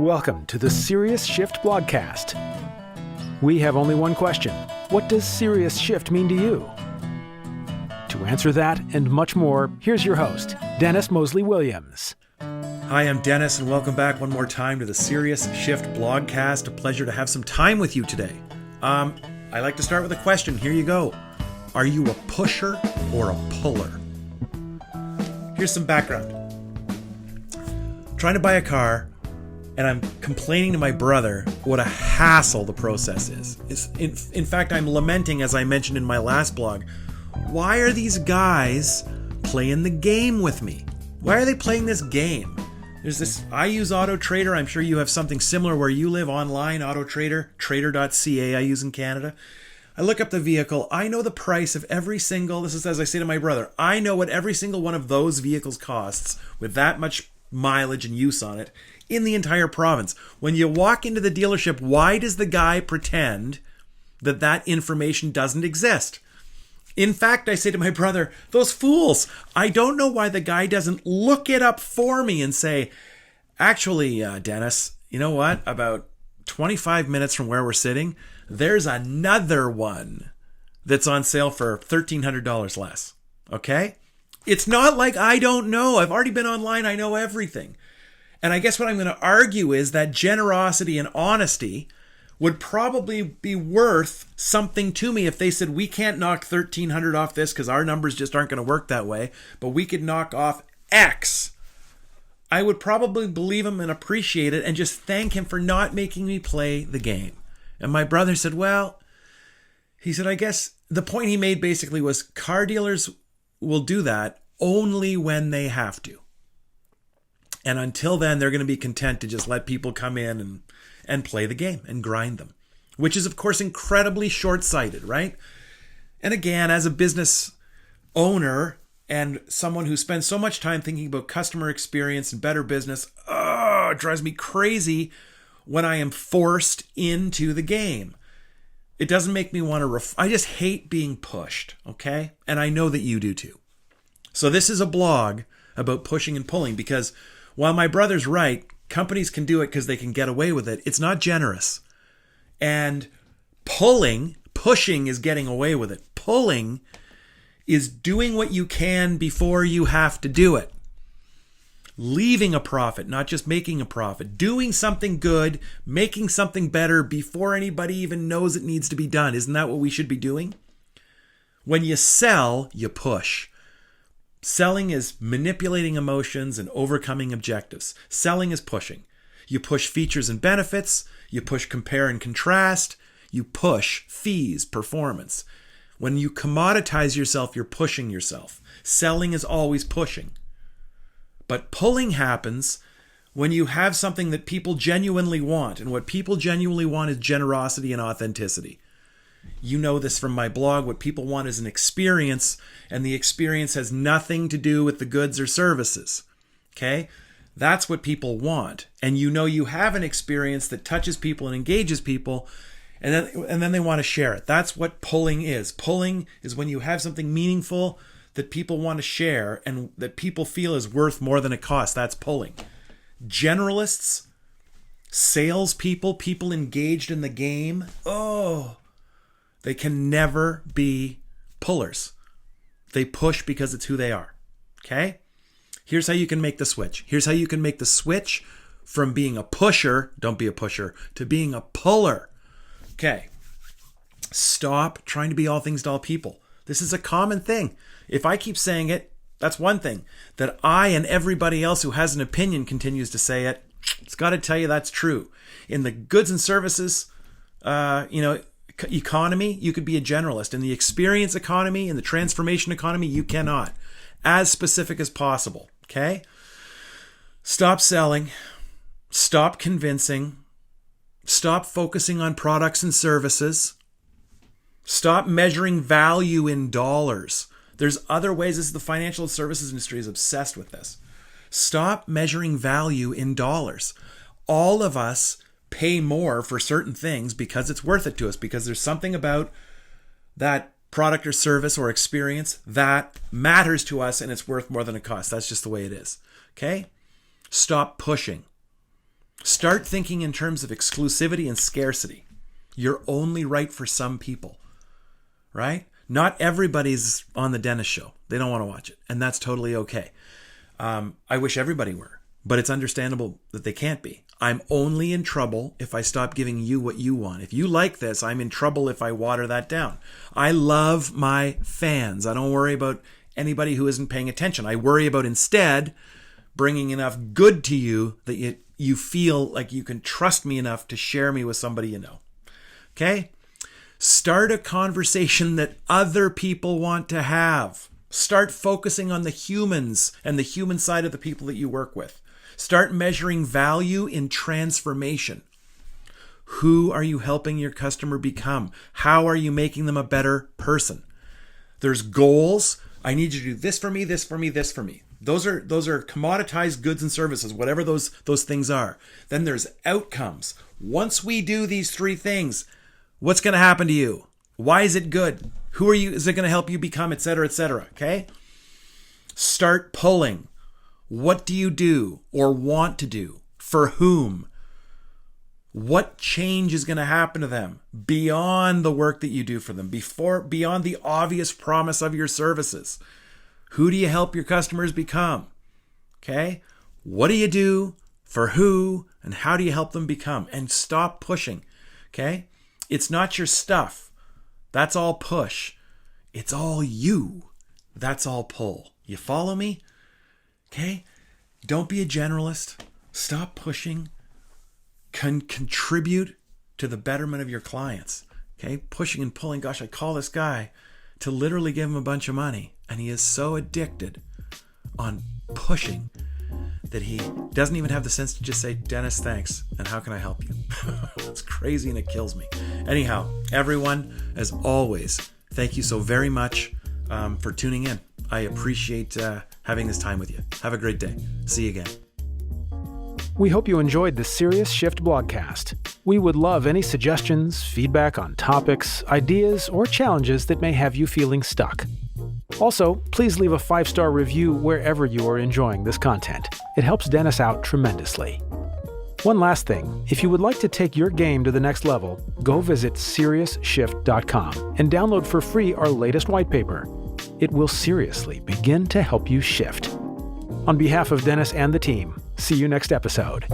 Welcome to the Serious Shift Blogcast. We have only one question. What does Serious Shift mean to you? To answer that and much more, here's your host, Dennis Moseley-Williams. Hi, I'm Dennis, and welcome back one more time to the Serious Shift Blogcast. A pleasure to have some time with you today. I like to start with a question. Here you go. Are you a pusher or a puller? Here's some background. I'm trying to buy a car, and I'm complaining to my brother what a hassle the process is. In fact, I'm lamenting, as I mentioned in my last blog, why are these guys playing the game with me? Why are they playing this game? There's this, I use Auto Trader. I'm sure you have something similar where you live online, Auto Trader, trader.ca I use in Canada. I look up the vehicle. I know the price of every single, this is as I say to my brother, I know what every single one of those vehicles costs with that much mileage and use on it in the entire province. When you walk into the dealership, why does the guy pretend that that information doesn't exist? In fact, I say to my brother, those fools, I don't know why the guy doesn't look it up for me and say, actually, Dennis, you know what? About 25 minutes from where we're sitting, there's another one that's on sale for $1,300 less. Okay? It's not like I don't know. I've already been online. I know everything. And I guess what I'm going to argue is that generosity and honesty would probably be worth something to me if they said, we can't knock $1,300 off this because our numbers just aren't going to work that way, but we could knock off X. I would probably believe him and appreciate it and just thank him for not making me play the game. And my brother said, well, he said, I guess the point he made basically was car dealers will do that only when they have to. And until then, they're going to be content to just let people come in and play the game and grind them, which is, of course, incredibly short-sighted, right? And again, as a business owner and someone who spends so much time thinking about customer experience and better business, it drives me crazy when I am forced into the game. It doesn't make me want to I just hate being pushed, okay? And I know that you do too. So this is a blog about pushing and pulling because while my brother's right, companies can do it because they can get away with it. It's not generous. And pushing is getting away with it. Pulling is doing what you can before you have to do it. Leaving a profit, not just making a profit. Doing something good, making something better before anybody even knows it needs to be done. Isn't that what we should be doing? When you sell, you push. Selling is manipulating emotions and overcoming objectives. Selling is pushing. You push features and benefits. You push compare and contrast. You push fees, performance. When you commoditize yourself, you're pushing yourself. Selling is always pushing. But pulling happens when you have something that people genuinely want. And what people genuinely want is generosity and authenticity. You know this from my blog. What people want is an experience, and the experience has nothing to do with the goods or services. Okay? That's what people want. And you know you have an experience that touches people and engages people, and then they want to share it. That's what pulling is. Pulling is when you have something meaningful that people want to share and that people feel is worth more than it costs. That's pulling. Generalists, salespeople, people engaged in the game, they can never be pullers. They push because it's who they are. Okay? Here's how you can make the switch. Here's how you can make the switch from being a pusher, don't be a pusher, to being a puller. Okay. Stop trying to be all things to all people. This is a common thing. If I keep saying it, that's one thing. That I and everybody else who has an opinion continues to say it, it's got to tell you that's true. In the goods and services, economy, you could be a generalist. In the experience economy, in the transformation economy, you cannot. As specific as possible, okay? Stop selling. Stop convincing. Stop focusing on products and services. Stop measuring value in dollars. There's other ways. The financial services industry is obsessed with this. Stop measuring value in dollars. All of us pay more for certain things because it's worth it to us, because there's something about that product or service or experience that matters to us and it's worth more than it costs. That's just the way it is. Okay? Stop pushing. Start thinking in terms of exclusivity and scarcity. You're only right for some people, right? Not everybody's on the dentist show. They don't want to watch it, and that's totally okay. I wish everybody were, but it's understandable that they can't be. I'm only in trouble if I stop giving you what you want. If you like this, I'm in trouble if I water that down. I love my fans. I don't worry about anybody who isn't paying attention. I worry about instead bringing enough good to you that you feel like you can trust me enough to share me with somebody you know. Okay? Start a conversation that other people want to have. Start focusing on the humans and the human side of the people that you work with. Start measuring value in transformation. Who are you helping your customer become? How are you making them a better person? There's goals. I need you to do this for me, this for me, this for me. Those are commoditized goods and services, whatever those things are. Then there's outcomes. Once we do these three things, what's going to happen to you? Why is it good? Who are you? Is it going to help you become, et cetera, okay? Start pulling. What do you do or want to do? For whom? What change is going to happen to them beyond the work that you do for them, beyond the obvious promise of your services? Who do you help your customers become? Okay? What do you do? For who? And how do you help them become? And stop pushing. Okay? It's not your stuff. That's all push. It's all you. That's all pull. You follow me? Okay? Don't be a generalist. Stop pushing. Contribute to the betterment of your clients. Okay? Pushing and pulling. Gosh, I call this guy to literally give him a bunch of money. And he is so addicted on pushing that he doesn't even have the sense to just say, Dennis, thanks. And how can I help you? It's crazy and it kills me. Anyhow, everyone, as always, thank you so very much for tuning in. I appreciate having this time with you. Have a great day. See you again. We hope you enjoyed the Serious Shift Blogcast. We would love any suggestions, feedback on topics, ideas, or challenges that may have you feeling stuck. Also, please leave a 5-star review wherever you are enjoying this content. It helps Dennis out tremendously. One last thing, if you would like to take your game to the next level, go visit SeriousShift.com and download for free our latest white paper. It will seriously begin to help you shift. On behalf of Dennis and the team, see you next episode.